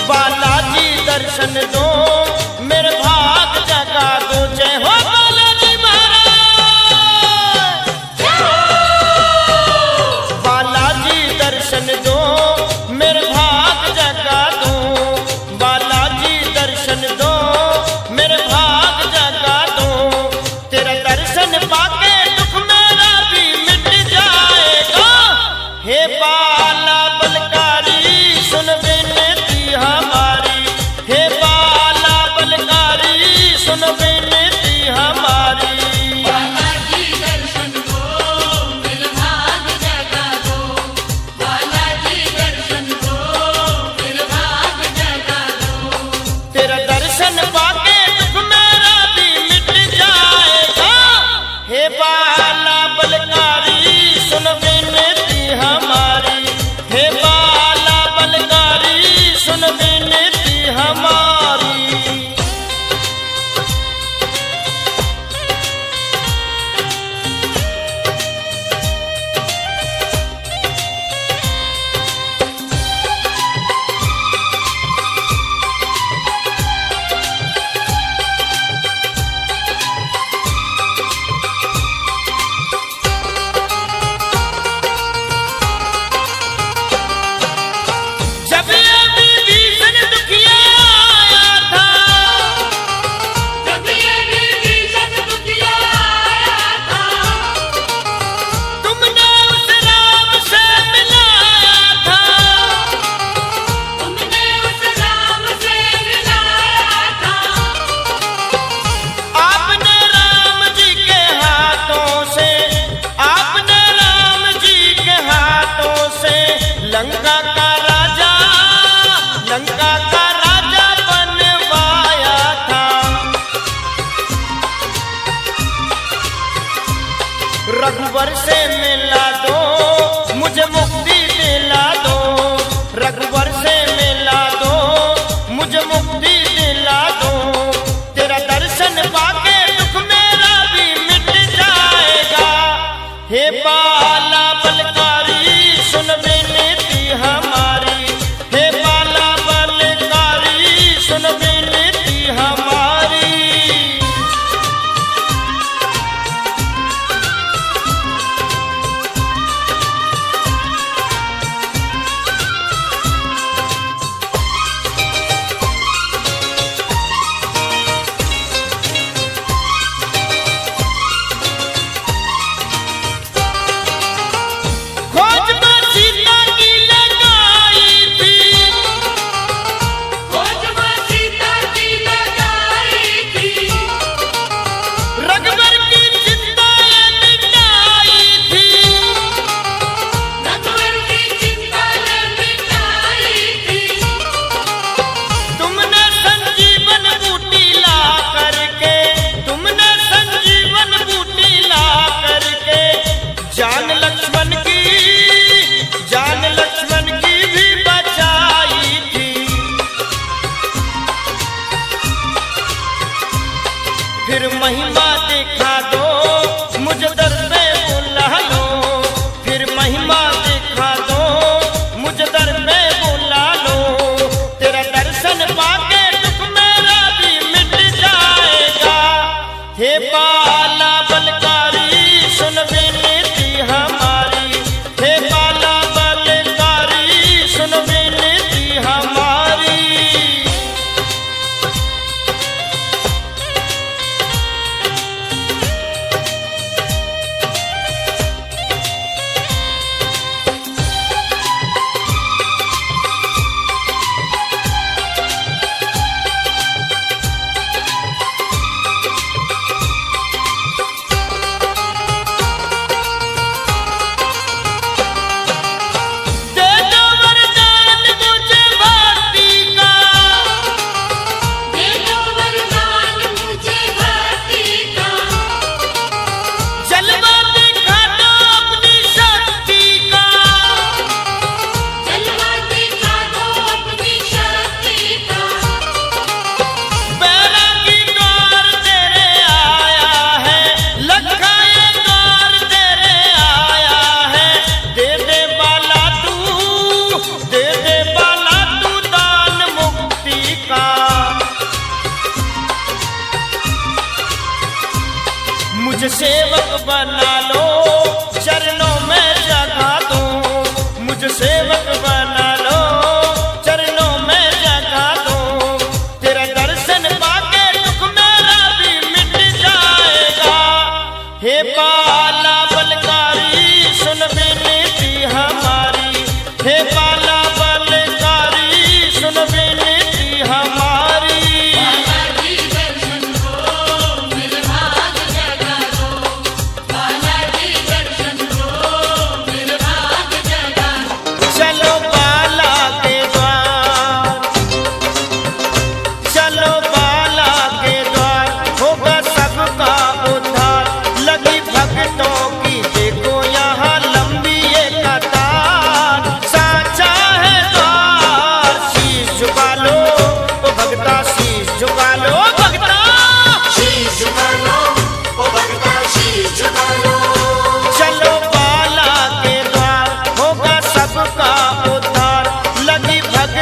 बालाजी दर्शन दो, मेरे भाग जगा दो। जय हो बालाजी महाराज। बालाजी दर्शन दो, मेरे भाग जगा दो। बालाजी दर्शन दो, मेरे भाग जगा दो। तेरा दर्शन पाके दुख मेरा भी मिट जाएगा। हे बाला बलकारी सुन विनती हमारी। हे बाला बलकारी सुन विनती हमारी। बालाजी दर्शन दो, मेरे भाग जगा दो। बालाजी दर्शन दो, मेरे भाग जगा दो। तेरा दर्शन पाके दुख मेरा भी मिट जाएगा। हे बाला बलकारी सुन विनती हमारी। हे बाला बलकारी सुन विनती हमारी। जब ये विभीषण दुखिया आया था, जब ये विभीषण दुखिया आया था, तुमने उस राम से मिलाया था। तुमने उस राम से मिलाया था। आपने राम जी के हाथों से, आपने राम जी के हाथों से लंका का राजा, लंका का राजा बनवाया था। रघुवर से मिला दो, मुझे मुक्ति दिला दो। रघुवर से मिला दो, मुझे मुक्ति दिला दो। तेरा दर्शन पाके दुख मेरा भी मिट जाएगा। हे बाला बलकारी सुन विनती हमारी। हे बाला बलकारी सुन विनती हमारी।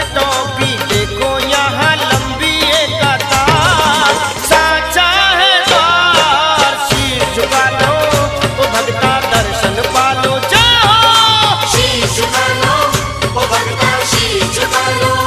से टोपी देखो यहाँ लंबी एक कतार, साचा है द्वार शीश झुका लो ओ भगता दर्शन पालो जाओ। शीश झुका लो ओ भगता शीश झुका लो।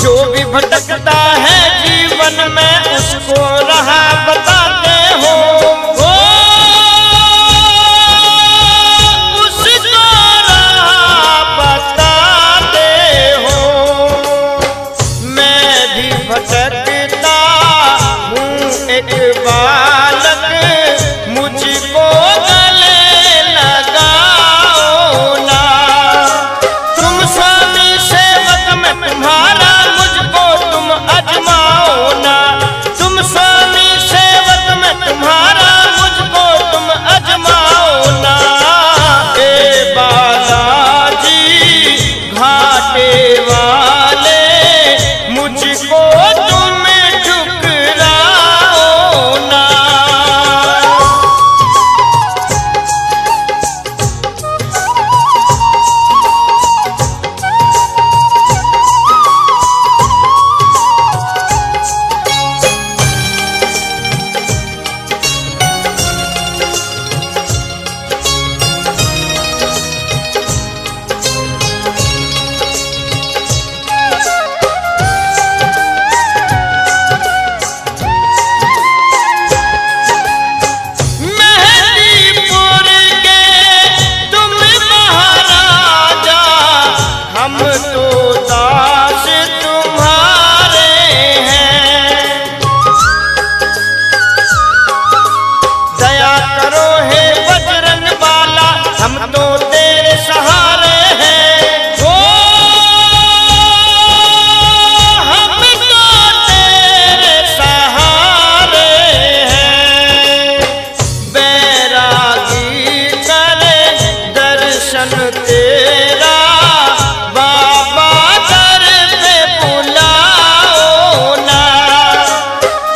जो भी भटकता है जीवन में उसको राह बताते हो, उसको राह बताते हो। मैं भी भटकता हूँ एक बालक, मुझको गले लगाओ ना। तुम स्वामी सेवक में तुम्हारा, मुझको तुम अजमाओ ना। तुम स्वामी सेवक में तुम्हारा, मुझको तुम अजमाओ ना। ए बालाजी घाटे वाले, मुझको तुम ठुकराओ ना। मेहंदीपुर के तुम महाराजा, हम तो दास तुम्हारे हैं। दया करो हे बजरंग बाला, हम तो तेरे सहारे हैं। ओ हम तो तेरे सहारे हैं। बैरागी करे दर्शन तेरा, बाबा दर पे बुलाओ ना।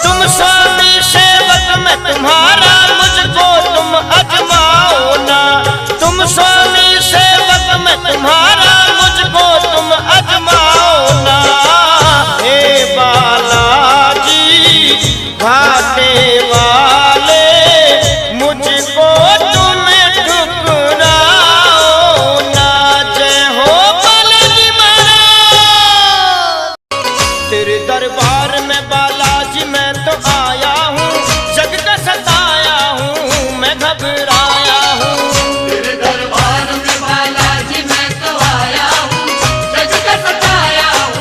तुम स्वामी सेवक में तुम्हारा, मुझको तुम अजमाओ ना। तुम स्वामी सेवक में तुम्हारा, मुझको तुम अजमाओ ना। हे बालाजी घाटे वाले, मुझको तुम ठुकराओ ना। जय हो बालाजी महाराज। तेरे दरबार में बालाजी मैं तो आया हूँ, जग का सताया हूँ, मैं घबराया हूँ। तेरे दरबार में बालाजी मैं तो आया हूँ, जग का सताया हूँ,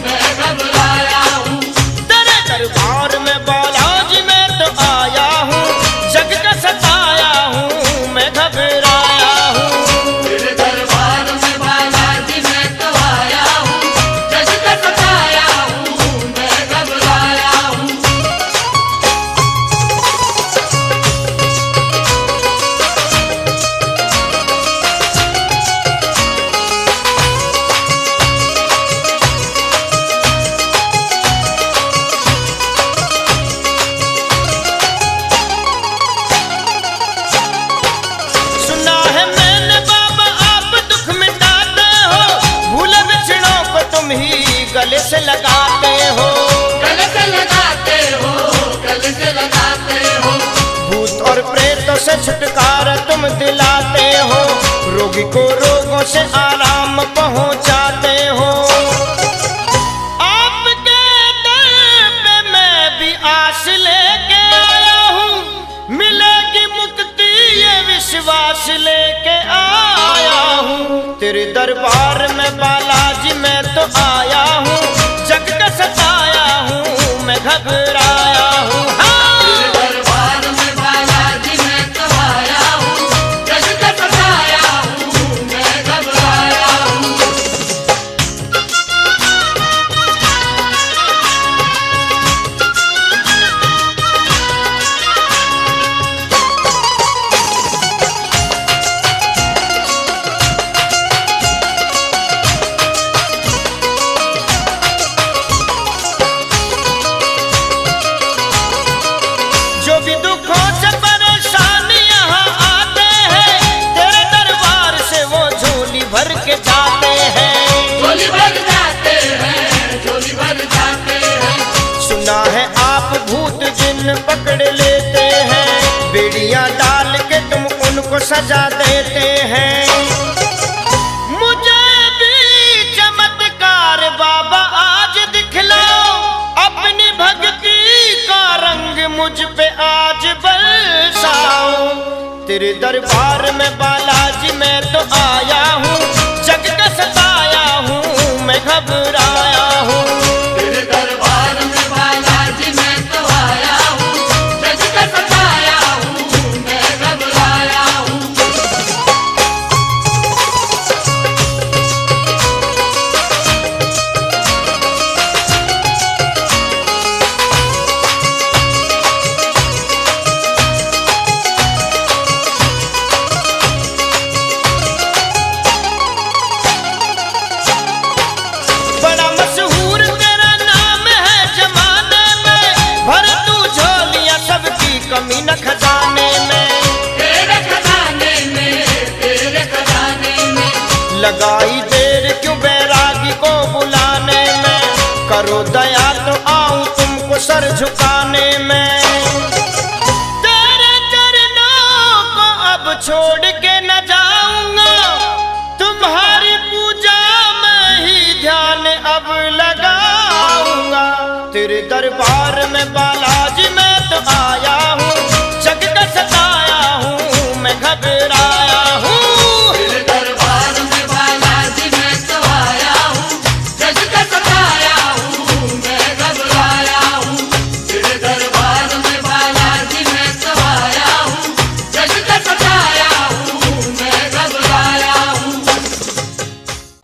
मैं घबराया हूँ। तेरे दरबार में बालाजी मैं तो आया हूँ, जग का सताया हूँ, मैं घबराया हूँ। तेरे दरबार में बालाजी मैं तो आया हूँ, जग का सताया हूँ, मैं घबराया हूँ। सुना है मैंने बाबा आप दुख मिटाते हो, भूले बिछड़ों को तुम ही गले से लगाते हो। गले से लगाते हो, गले से लगाते हो। भूत और प्रेतों से छुटकारा तुम दिलाते हो, रोगी को रोगों से आराम पहुंचाते हो। आपके दर पे मैं भी आस लेके आया हूँ, मिलेगी मुक्ति ये विश्वास लेके आया हूँ। तेरे दरबार में बालाजी मैं तो आया हूँ, जग का सताया हूँ, मैं घबराया हूँ। तेरे दरबार में बालाजी मैं तो आया हूँ, जग का सताया हूँ, मैं घबराया हूँ। पकड़ लेते हैं, बेड़ियां डाल के तुम उनको सजा देते हैं। मुझे भी चमत्कार बाबा आज मुझ पे आज बरसाओ। तेरे दरबार में बालाजी मैं तो आया हूँ, जग का सताया हूँ मैं घबराया हूँ। तेरे दरबार में बालाजी मैं तो आया हूँ, जग का सताया हूँ मैं घबराया हूँ। बड़ा मशहूर तेरा नाम है जमाने में, भर तू झोलियां सबकी कमी न खजाने में। तेरे खजाने में, तेरे खजाने में, लगाई देर क्यों बैरागी को बुलाने में, करो दया तो आऊं तुमको सर झुकाने में। तेरे चरणों को अब छोड़ के न जाऊंगा, तुम्हारी पूजा में ही ध्यान अब लगाऊंगा। तेरे दरबार में बालाजी मैं तो आया